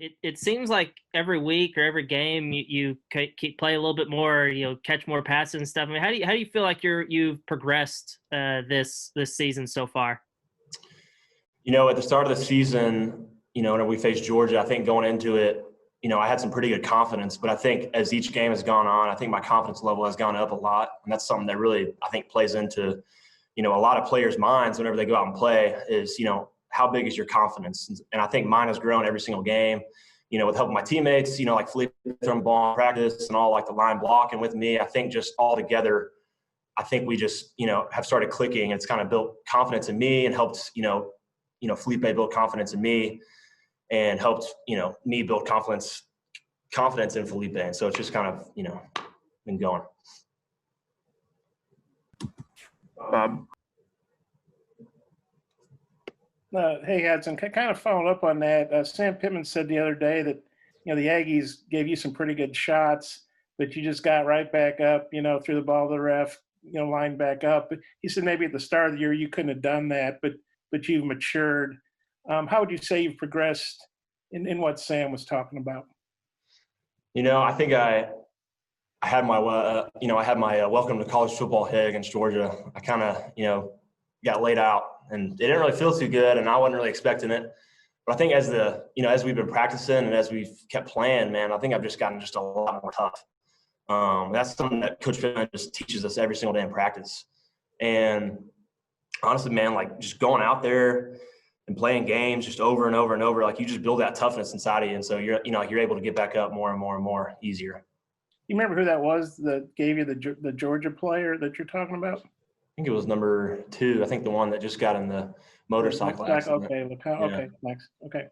it seems like every week or every game you keep play a little bit more, catch more passes and stuff. I mean, how do you feel like you've progressed this season so far? At the start of the season, when we faced Georgia, I think going into it, I had some pretty good confidence. But I think as each game has gone on, I think my confidence level has gone up a lot, and that's something that really I think plays into a lot of players' minds whenever they go out and play is how big is your confidence? And I think mine has grown every single game, with helping my teammates, like Felipe throwing the ball in practice and all like the line blocking with me. I think just all together, I think we just, have started clicking. It's kind of built confidence in me and helped, Felipe build confidence in me and helped, me build confidence in Felipe. And so it's just kind of, been going. Hey, Hudson, kind of following up on that, Sam Pittman said the other day that, the Aggies gave you some pretty good shots, but you just got right back up, threw the ball to the ref, lined back up. But he said maybe at the start of the year you couldn't have done that, but you've matured. How would you say you've progressed in what Sam was talking about? I think I had my, welcome to college football hit against Georgia. I kind of, got laid out, and it didn't really feel too good, and I wasn't really expecting it. But I think as we've been practicing and as we've kept playing, man, I think I've just gotten just a lot more tough. That's something that Coach Pittman just teaches us every single day in practice. And honestly, man, like just going out there and playing games just over and over and over, like you just build that toughness inside of you. And so you're able to get back up more and more and more easier. You remember who that was that gave you the Georgia player that you're talking about? I think it was number 2. I think the one that just got in the motorcycle accident. Okay, thanks. Okay.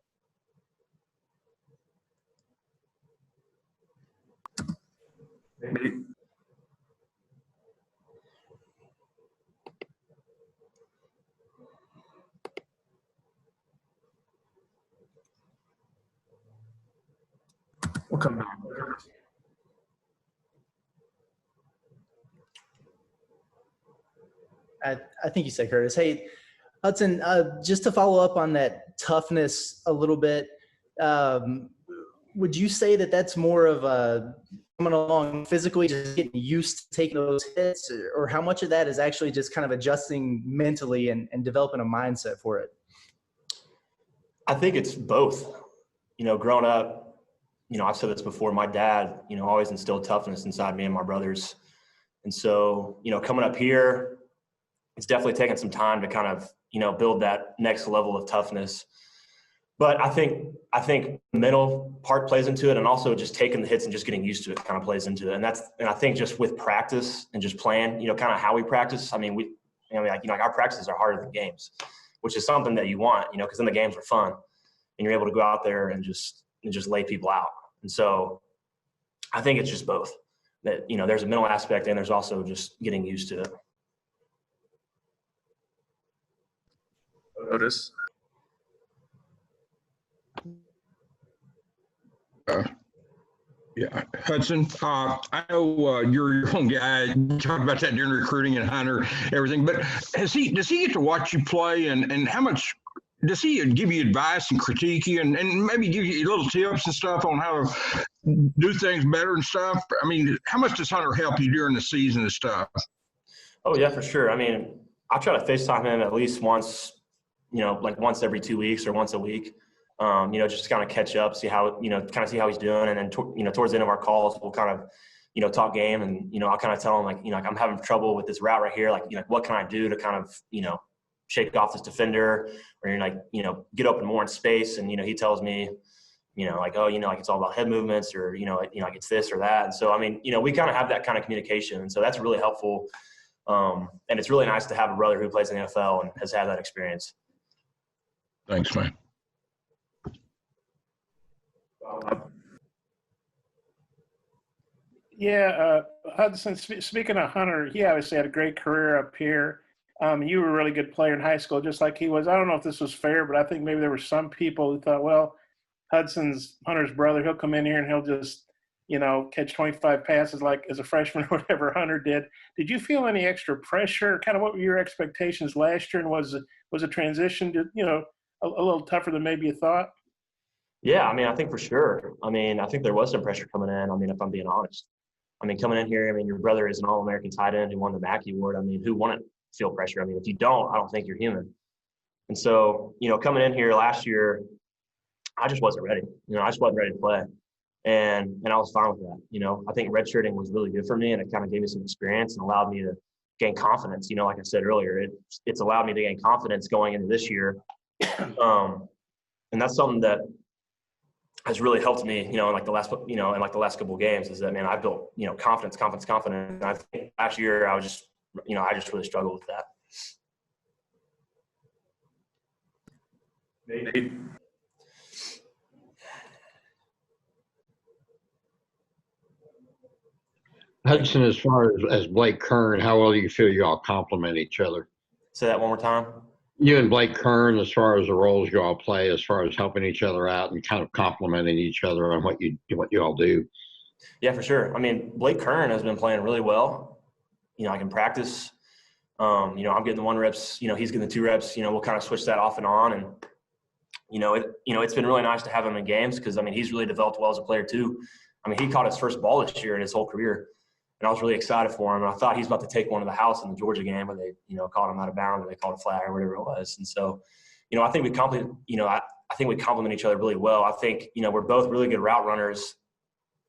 We'll come back. I think you said Curtis. Hey, Hudson, just to follow up on that toughness a little bit, would you say that that's more of a coming along physically, just getting used to taking those hits, or how much of that is actually just kind of adjusting mentally and developing a mindset for it? I think it's both. Growing up, I've said this before, my dad, always instilled toughness inside me and my brothers. And so, coming up here, it's definitely taken some time to kind of, build that next level of toughness. But I think the mental part plays into it, and also just taking the hits and just getting used to it kind of plays into it. And I think just with practice and just playing, kind of how we practice. I mean, our practices are harder than games, which is something that you want, because then the games are fun and you're able to go out there and just lay people out. And so I think it's just both. That, there's a mental aspect and there's also just getting used to it. Otis. Yeah, Hudson, I know you're your own guy. You talked about that during recruiting and Hunter, everything, but does he get to watch you play, and how much does he give you advice and critique you and maybe give you little tips and stuff on how to do things better and stuff? I mean, how much does Hunter help you during the season and stuff? Oh, yeah, for sure. I mean, I try to FaceTime him at least once, like once every 2 weeks or once a week, just to kind of catch up, see how, kind of see how he's doing. And then, towards the end of our calls, we'll kind of, talk game, and, I'll kind of tell him like, I'm having trouble with this route right here. Like, what can I do to kind of, shake off this defender, or you're like, get open more in space. And, he tells me, like, oh, like it's all about head movements, or, like it's this or that. And so, I mean, we kind of have that kind of communication. And so that's really helpful. And it's really nice to have a brother who plays in the NFL and has had that experience. Thanks, man. Yeah, Hudson, speaking of Hunter, he obviously had a great career up here. You were a really good player in high school, just like he was. I don't know if this was fair, but I think maybe there were some people who thought, well, Hunter's brother, he'll come in here and he'll just, catch 25 passes like as a freshman or whatever Hunter did. Did you feel any extra pressure? Kind of what were your expectations last year, and was a transition to, a little tougher than maybe you thought? Yeah, I mean, I think for sure. I mean, I think there was some pressure coming in. I mean, if I'm being honest. I mean, coming in here, I mean, your brother is an All-American tight end who won the Mackey Award. I mean, who wouldn't feel pressure? I mean, if you don't, I don't think you're human. And so, coming in here last year, I just wasn't ready. I just wasn't ready to play. And I was fine with that. I think redshirting was really good for me, and it kind of gave me some experience and allowed me to gain confidence. Like I said earlier, it's allowed me to gain confidence going into this year. And that's something that has really helped me, in like the last couple of games is that, man, I built, confidence. And I think last year I just really struggled with that. Nate. Hudson, as far as Blake Kern, how well do you feel you all complement each other? Say that one more time. You and Blake Kern, as far as the roles you all play, as far as helping each other out and kind of complimenting each other on what you all do. Yeah, for sure. I mean, Blake Kern has been playing really well. I can practice. I'm getting the 1 reps. He's getting the 2 reps. We'll kind of switch that off and on. And it's been really nice to have him in games because, I mean, he's really developed well as a player too. I mean, he caught his first ball this year in his whole career. And I was really excited for him. And I thought he was about to take one to the house in the Georgia game where they, caught him out of bounds and they called a flag or whatever it was. And so, I think we complement each other really well. I think, we're both really good route runners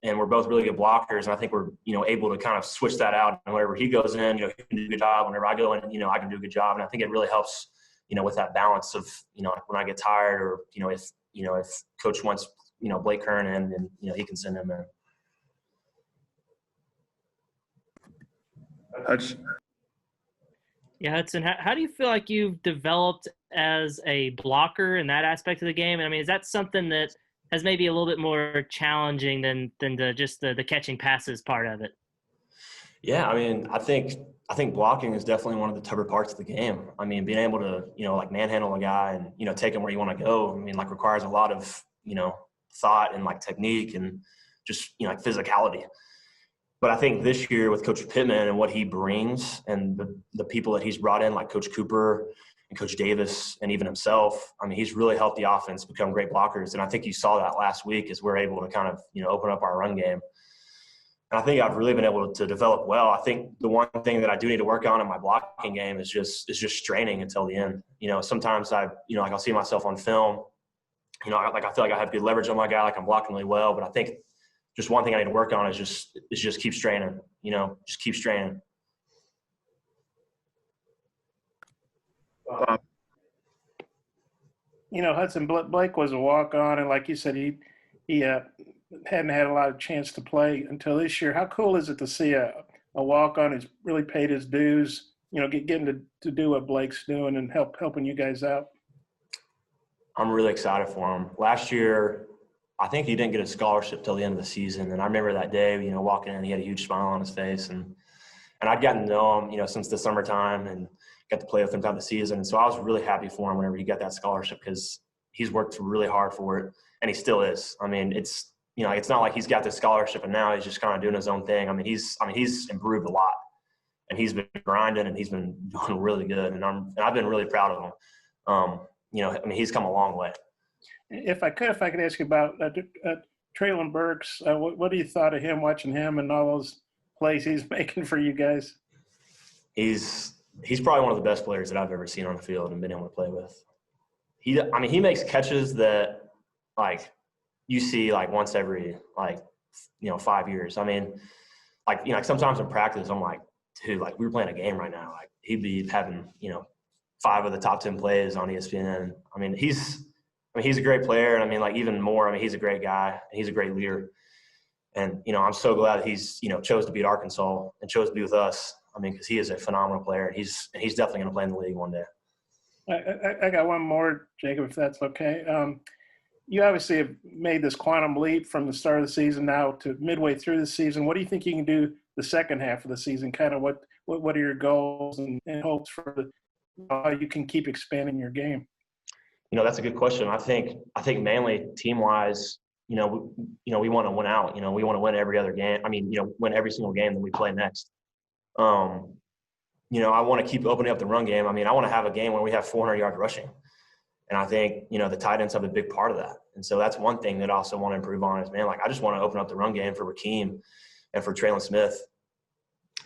and we're both really good blockers. And I think we're, able to kind of switch that out. And whenever he goes in, he can do a good job. Whenever I go in, I can do a good job. And I think it really helps, with that balance of, when I get tired or, if coach wants, Blake Kern in, then, he can send him in. Yeah, Hudson, how do you feel like you've developed as a blocker in that aspect of the game? I mean, is that something that has maybe a little bit more challenging than just the catching passes part of it? Yeah, I mean, I think blocking is definitely one of the tougher parts of the game. I mean, being able to, like manhandle a guy and, take him where you want to go, I mean, like requires a lot of, thought and like technique and just, like physicality. But I think this year with Coach Pittman and what he brings and the people that he's brought in, like Coach Cooper and Coach Davis and even himself, I mean, he's really helped the offense become great blockers. And I think you saw that last week as we're able to kind of, open up our run game. And I think I've really been able to develop well. I think the one thing that I do need to work on in my blocking game is just straining until the end. Sometimes I'll see myself on film, I feel like I have good leverage on my guy, like I'm blocking really well, but I think just one thing I need to work on is just keep straining, just keep straining. Hudson, Blake was a walk-on, and like you said, he hadn't had a lot of chance to play until this year. How cool is it to see a walk-on who's really paid his dues, getting to do what Blake's doing and helping you guys out? I'm really excited for him. Last year, I think he didn't get a scholarship till the end of the season. And I remember that day, walking in, he had a huge smile on his face. And I'd gotten to know him, since the summertime and got to play with him throughout the season. And so I was really happy for him whenever he got that scholarship because he's worked really hard for it. And he still is. I mean, it's not like he's got this scholarship and now he's just kind of doing his own thing. I mean, he's improved a lot. And he's been grinding and he's been doing really good. And I've been really proud of him. He's come a long way. If I could ask you about Traylon Burks, what do you thought of him, watching him and all those plays he's making for you guys? He's probably one of the best players that I've ever seen on the field and been able to play with. He makes catches that like you see like once every 5 years. I mean, sometimes in practice I'm like, dude, like we were playing a game right now. Like he'd be having 5 of the top 10 plays on ESPN. I mean, he's a great player. And even more, he's a great guy. He's a great leader. And, I'm so glad he's, chose to beat Arkansas and chose to be with us. Because he is a phenomenal player. And he's definitely going to play in the league one day. I got one more, Jacob, if that's okay. You obviously have made this quantum leap from the start of the season now to midway through the season. What do you think you can do the second half of the season? Kind of what are your goals and hopes for how you can keep expanding your game? That's a good question. I think mainly team-wise, we want to win out. We want to win every other game. Win every single game that we play next. I want to keep opening up the run game. I want to have a game where we have 400 yards rushing. And I think, you know, the tight ends have a big part of that. And so that's one thing that I also want to improve on is, man, like I just want to open up the run game for Rakeem and for Traylon Smith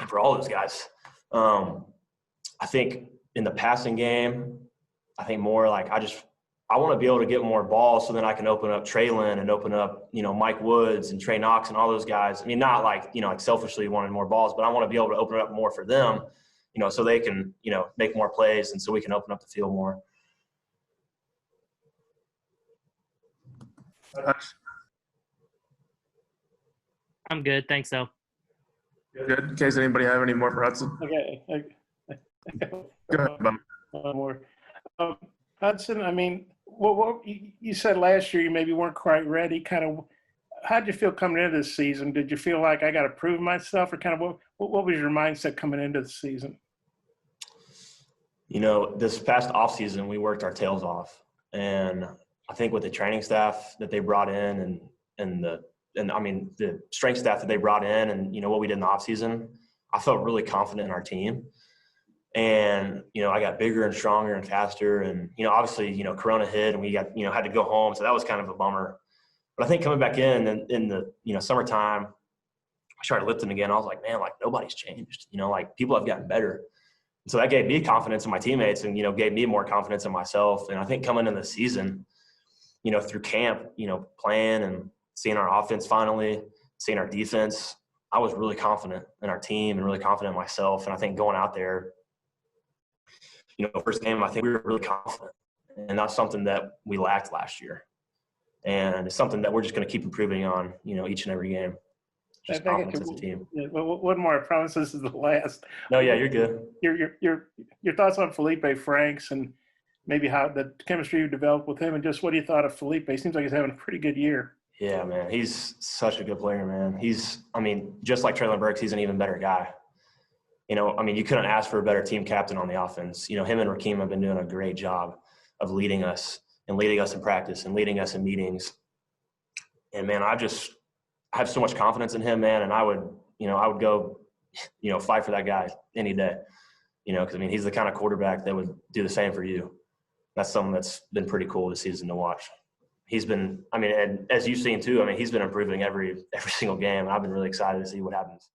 and for all those guys. I think in the passing game, I think more like I want to be able to get more balls so then I can open up Traylon and open up, you know, Mike Woods and Trey Knox and all those guys. I mean, not like, you know, like selfishly wanting more balls, but I want to be able to open it up more for them, you know, so they can, you know, make more plays and so we can open up the field more. I'm good. Thanks, though. Good. In case anybody have any more for Hudson. Okay. Go ahead, Bob. One more. Hudson, I mean, what you said last year you maybe weren't quite ready. Kind of, how'd you feel coming into this season? Did you feel like I got to prove myself, or kind of what was your mindset coming into the season? You know, this past offseason, we worked our tails off. And I think with the training staff that they brought in and I mean, the strength staff that they brought in and, you know, what we did in the offseason, I felt really confident in our team. And, you know, I got bigger and stronger and faster. And, you know, obviously, you know, Corona hit and we got, you know, had to go home. So that was kind of a bummer. But I think coming back in the, you know, summertime, I started lifting again. I was like, man, like nobody's changed. You know, like people have gotten better. And so that gave me confidence in my teammates and, you know, gave me more confidence in myself. And I think coming into the season, you know, through camp, you know, playing and seeing our offense finally, seeing our defense, I was really confident in our team and really confident in myself. And I think going out there, you know, first game, I think we were really confident. And that's something that we lacked last year. And it's something that we're just going to keep improving on, you know, each and every game. Just confidence as a team. Yeah, one more. I promise this is the last. No, yeah, you're good. Your thoughts on Felipe Franks and maybe how the chemistry you developed with him and just what you thought of Felipe. He seems like he's having a pretty good year. Yeah, man. He's such a good player, man. I mean, just like Traylon Burks, he's an even better guy. You know, I mean, you couldn't ask for a better team captain on the offense. You know, him and Rakeem have been doing a great job of leading us in practice and leading us in meetings. And, man, I have so much confidence in him, man, and I would go, you know, fight for that guy any day, you know, because, I mean, he's the kind of quarterback that would do the same for you. That's something that's been pretty cool this season to watch. He's been, I mean, and as you've seen too, I mean, he's been improving every single game, and I've been really excited to see what happens.